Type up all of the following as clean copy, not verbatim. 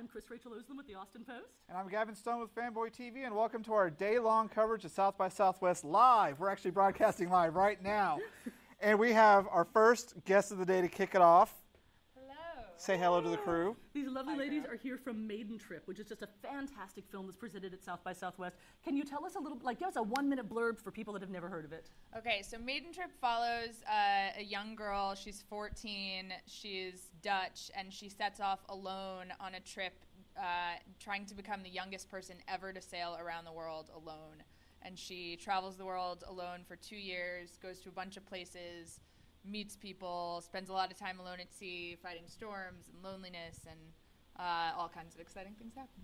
I'm Chris Rachel Oseland with the Austin Post. And I'm Gavin Stone with Fanboy TV, and welcome to our day-long coverage of South by Southwest live. We're actually broadcasting live right now. And we have our first guest of the day to kick it off. Hello. Say hello to the crew. These lovely ladies are here from Maidentrip, which is just a fantastic film that's presented at South by Southwest. Can you tell us a little, give us a 1-minute blurb for people that have never heard of it? Okay, so Maidentrip follows a young girl. She's 14. She's Dutch, and she sets off alone on a trip trying to become the youngest person ever to sail around the world alone. And she travels the world alone for 2 years, goes to a bunch of places, meets people, spends a lot of time alone at sea, fighting storms and loneliness, and all kinds of exciting things happen.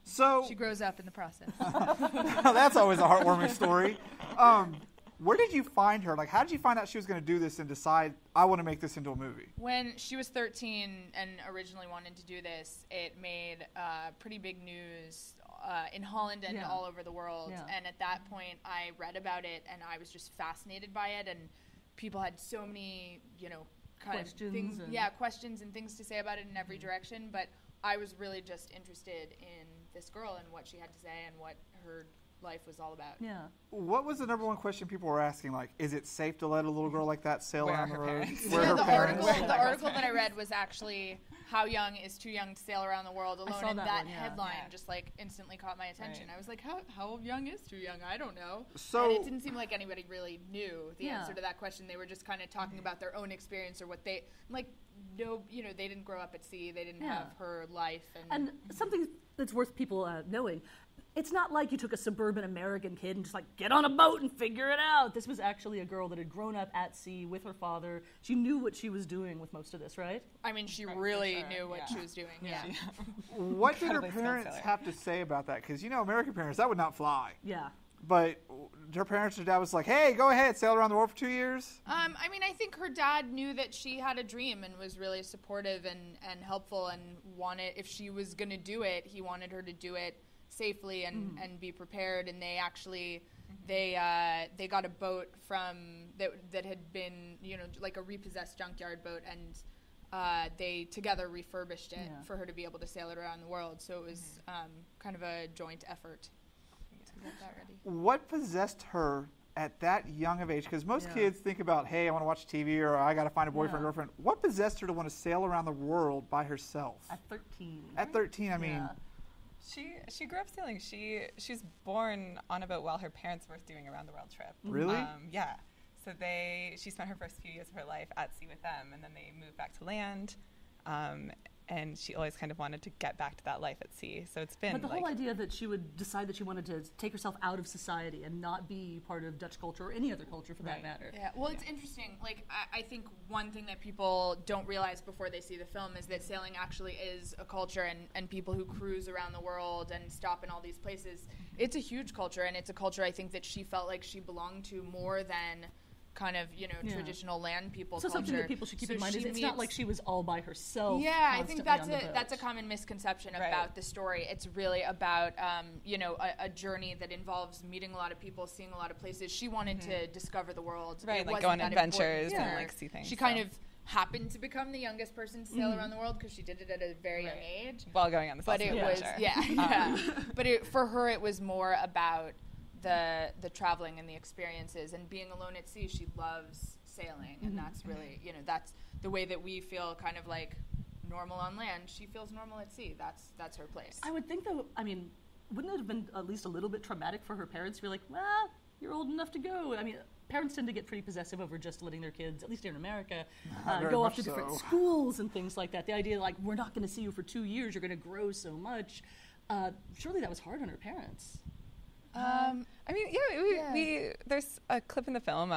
So She grows up in the process. that's always a heartwarming story. Where did you find her? How did you find out she was going to do this and decide, I want to make this into a movie? When she was 13 and originally wanted to do this, it made pretty big news in Holland and all over the world. Yeah. And at that point, I read about it, and I was just fascinated by it. And people had so many, Questions things, and- questions and things to say about it in every direction. But I was really just interested in this girl and what she had to say and what her life was all about. Yeah. What was the number one question people were asking? Is it safe to let a little girl like that sail Where around are the her road? parents? Where are her parents? The article that I read was actually how young is too young to sail around the world alone, saw and that that one, yeah. headline Yeah. just instantly caught my attention. Right. I was like, how young is too young? I don't know. So- and it didn't seem like anybody really knew the Yeah. answer to that question. They were just kind of talking about their own experience or what they they didn't grow up at sea. They didn't have her life. And something that's worth people knowing, it's not like you took a suburban American kid and just get on a boat and figure it out. This was actually a girl that had grown up at sea with her father. She knew what she was doing with most of this, right? I mean, she Right, for really sure, knew what yeah. she was doing. Yeah. What did her Incredibly skilled parents sailor. have to say about that? Because, American parents, that would not fly. Yeah. But her parents, her dad was like, hey, go ahead, sail around the world for 2 years? I mean, I think her dad knew that she had a dream and was really supportive and helpful and wanted, if she was going to do it, he wanted her to do it safely and be prepared. And they actually, they got a boat from, that had been, like a repossessed junkyard boat, and they together refurbished it for her to be able to sail it around the world. So it was kind of a joint effort to get that ready. What possessed her at that young of age? Because most kids think about, hey, I want to watch TV or I got to find a boyfriend or girlfriend. What possessed her to want to sail around the world by herself? At 13. At 13, I mean. She grew up sailing. She was born on a boat while her parents were doing a round the world trip. Really? Yeah. So she spent her first few years of her life at sea with them, and then they moved back to land. And she always kind of wanted to get back to that life at sea. So it's been. But the whole idea that she would decide that she wanted to take herself out of society and not be part of Dutch culture or any other culture for that matter. Yeah, well, it's interesting. I think one thing that people don't realize before they see the film is that sailing actually is a culture, and people who cruise around the world and stop in all these places, it's a huge culture, and it's a culture I think that she felt like she belonged to more than kind of, traditional land people So culture. something that people should keep in mind is she it's not like she was all by herself. Yeah, I think constantly that's a on the boat. common misconception Right. about the story. It's really about a journey that involves meeting a lot of people, seeing a lot of places. She wanted to discover the world. Right, It like wasn't go on that adventures important to and, her. see things. She kind of happened to become the youngest person to sail around the world because she did it at a very young age. while going on this But awesome it was adventure. But for her, it was more about the traveling and the experiences and being alone at sea. She loves sailing, and that's really that's the way that we feel kind of like normal on land. She feels normal at sea. That's her place. I would think, though, wouldn't it have been at least a little bit traumatic for her parents to be like, well, you're old enough to go? Parents tend to get pretty possessive over just letting their kids, at least here in America, Very go off much to different so. schools and things like that. The idea, we're not going to see you for 2 years, you're going to grow so much. Surely that was hard on her parents. There's a clip in the film,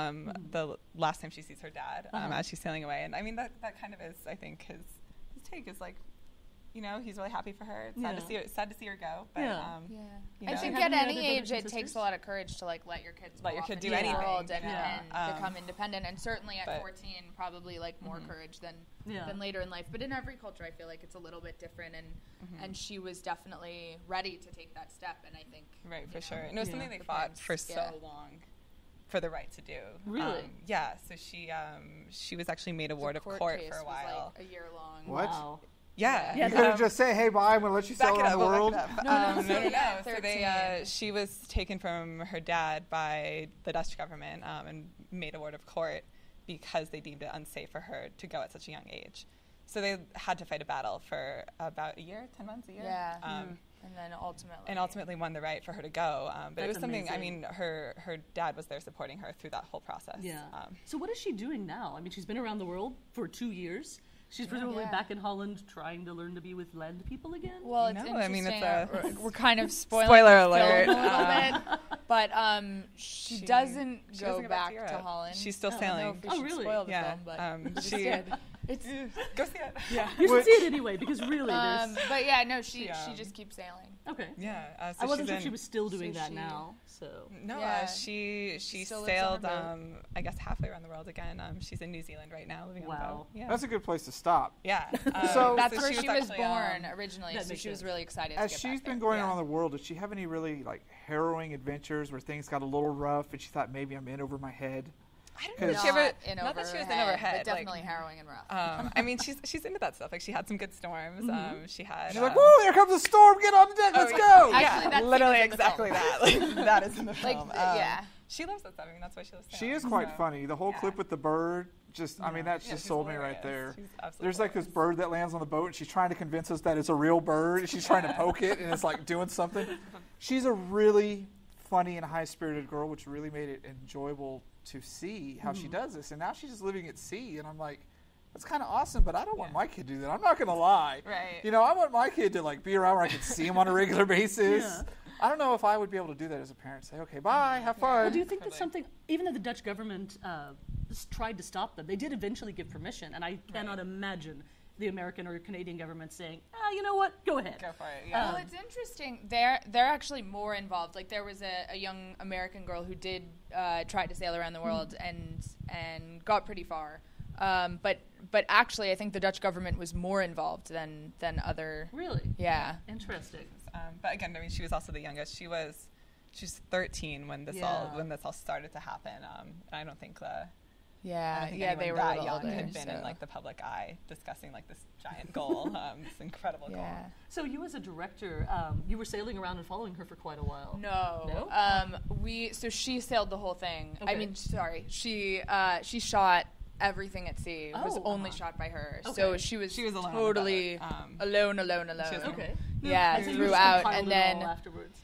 the last time she sees her dad as she's sailing away, and that kind of is, I think, his take is he's really happy for her. It's sad to see her go, but I think Have at you any other age brothers and it takes sisters? a lot of courage to let your kids Let your off kid into do the anything, world and yeah. become independent. And certainly at But- 14, probably more courage than later in life. But in every culture, I feel like it's a little bit different. And she was definitely ready to take that step. And I think for sure. And it was something they fought for so long for the right to do. Really? So she was actually made a ward of court case for a while. was a year long. What? Wow. Yeah. You couldn't just say, "Hey, bye. I'm going to let you sail around the world." No. So 13. she was taken from her dad by the Dutch government and made a ward of court because they deemed it unsafe for her to go at such a young age. So they had to fight a battle for about a year, 10 months, a year. Yeah. And then ultimately won the right for her to go. But it was something, amazing. her dad was there supporting her through that whole process. Yeah. So what is she doing now? I mean, she's been around the world for 2 years. She's presumably back in Holland trying to learn to be with land people again? Well, it's No, interesting. I mean, it's we're kind of spoiling Spoiler the alert. film a little bit. But she doesn't she go doesn't back Europe. to Holland. She's still I sailing. don't know if we should really? spoil the Yeah. film, but She it's go see it. yeah. You should see it anyway, because really there's... But yeah, no, she She, just keeps sailing. Okay. Yeah. So I wasn't she's sure if she was still doing so that she- now, so... No, Yeah. she Still lives sailed, on I guess, halfway around the world again. She's in New Zealand right now, living on a Wow. boat. Yeah. That's a good place to stop. Yeah. So- That's where she was actually, born originally, that so makes she was sense. really excited As to get she's back been there. going around the world, did she have any really harrowing adventures where things got a little rough and she thought maybe I'm in over my head? I don't know. Not She ever, in not over that she was her in over her head, head. but definitely harrowing and rough. I mean, she's into that stuff. Like, she had some good storms. She had. She's like, "Whoa, there comes a storm! Get on the deck, let's go!" Actually, that literally scene is in the exactly film. that. Like, that is in the Like, film. yeah. She loves that stuff. I mean, that's why she loves She sailing, is quite so. funny. The whole Yeah. clip with the bird, I mean, that Yeah, just she's sold me right hilarious. there. She's absolutely There's like this hilarious. bird that lands on the boat, and she's trying to convince us that it's a real bird, and she's trying to poke it, and it's like doing something. She's a really funny and high-spirited girl, which really made it enjoyable to see how she does this. And now she's just living at sea, and I'm like, that's kind of awesome, but I don't want my kid to do that. I'm not going to lie. Right. You know, I want my kid to be around where I can see him on a regular basis. Yeah. I don't know if I would be able to do that as a parent. Say, okay, bye, have fun. Well, do you think that's something, even though the Dutch government tried to stop them, they did eventually give permission, and I cannot imagine the American or Canadian government saying, you know what, go ahead. Go for it. Yeah. Well, it's interesting. They're actually more involved. Like, there was a young American girl who did try to sail around the world and got pretty far. But actually, I think the Dutch government was more involved than other. Really? Yeah. Interesting. But again, I mean, she was also the youngest. She was 13 when this all started to happen. And I don't think I don't think anyone they were that a little young older, had been in so. the public eye discussing this giant goal, this incredible goal. Yeah. So you as a director, you were sailing around and following her for quite a while. No. No? So she sailed the whole thing. Okay. I mean, sorry. She shot everything at sea. Oh, was only shot by her. Okay. So she was alone on the totally boat. alone. was Okay. Yeah, I think you just throughout, compiled and it then all afterwards.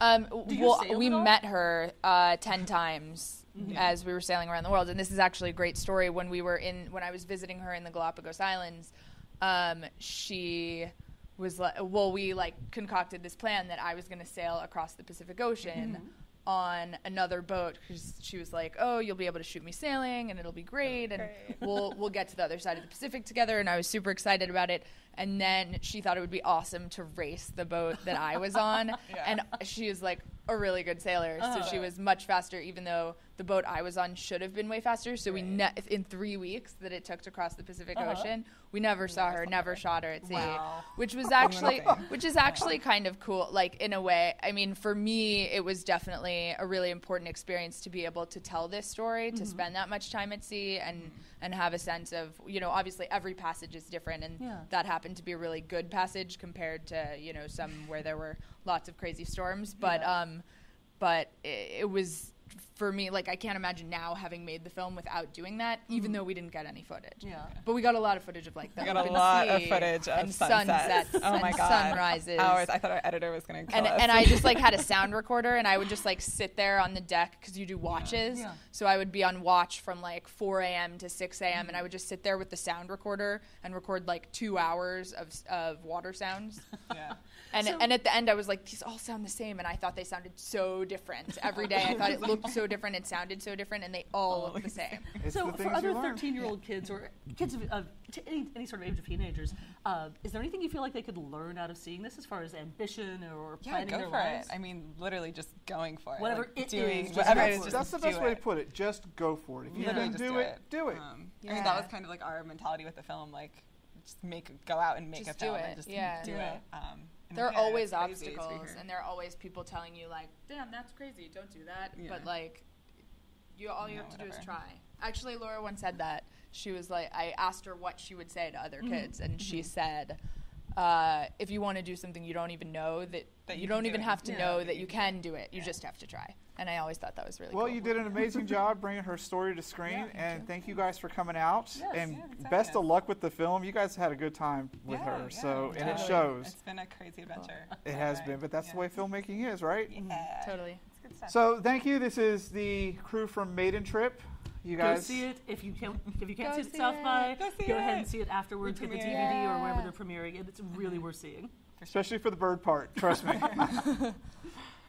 Do you well, sail we at all? met her 10 times as we were sailing around the world, and this is actually a great story. When I was visiting her in the Galapagos Islands, she was we concocted this plan that I was going to sail across the Pacific Ocean on another boat, because she was like, "Oh, you'll be able to shoot me sailing, and it'll be great, and we'll get to the other side of the Pacific together." And I was super excited about it. And then she thought it would be awesome to race the boat that I was on, and she is like a really good sailor, so she was much faster, even though the boat I was on should have been way faster. So in 3 weeks that it took to cross the Pacific Ocean, we never saw her, never shot her at sea, which was actually kind of cool. Like, in a way, I mean, for me, it was definitely a really important experience to be able to tell this story, to spend that much time at sea, and have a sense of, obviously every passage is different, and that happened to be a really good passage compared to, some where there were lots of crazy storms. But it was, for me, like, I can't imagine now having made the film without doing that, even though we didn't get any footage. Yeah. But we got a lot of footage of, the We got open a lot of sea footage of and sunsets. sunsets Oh my and God. sunrises. Hours. I thought our editor was going to kill us. And I just had a sound recorder, and I would just of there on the deck, because you do watches. Yeah. So I would be on watch from 4 a.m. to 6 a.m. and I would just sit there with the sound recorder and record 2 hours of water sounds. Yeah. And at the end, I was like, these all sound the same, and I thought they sounded so different every day. I thought it looked so different, it sounded so different, and they all look the same. It's So the for things other you learn. 13-year-old kids or kids of any sort of age of teenagers, is there anything you feel like they could learn out of seeing this as far as ambition or Yeah, planning go their for lives? it. I mean, literally just going for it. Whatever it doing, is, just whatever go it is, for it. just That's the do best way it. to put it. Just go for it. If you Literally can just do it, do it. I mean, that was kind of our mentality with the film, just go out and make Just a do film it, and just yeah. do Yeah. it. And There are yeah, always it's crazy. It's obstacles, weird. and there are always people telling you, damn, that's crazy, don't do that. Yeah. But, all you have to do is whatever. try. Actually, Laura once said that. She was I asked her what she would say to other kids, and she said, if you want to do something you don't even know that you don't even have to know that you can do it. You just have to try. And I always thought that was really cool. Well, you did an amazing job bringing her story to screen, and thank you guys for coming out. Yes. And best of luck with the film. You guys had a good time with her, and it shows. It's been a crazy adventure. It has been, but that's the way filmmaking is, right? Yeah. Totally. It's good stuff. So thank you. This is the crew from Maidentrip. You guys Go see it. If you can't see it at see South it. by, Go see go ahead it. and see it afterwards. Get the DVD Yeah. or wherever they're premiering it. It's really worth seeing. especially for the bird part. Trust me.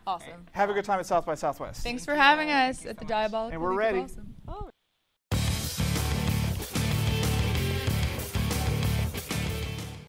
Awesome. Have a good time at South by Southwest. Thanks for having us you at so the much. Diabolical And we're Week of ready. Awesome.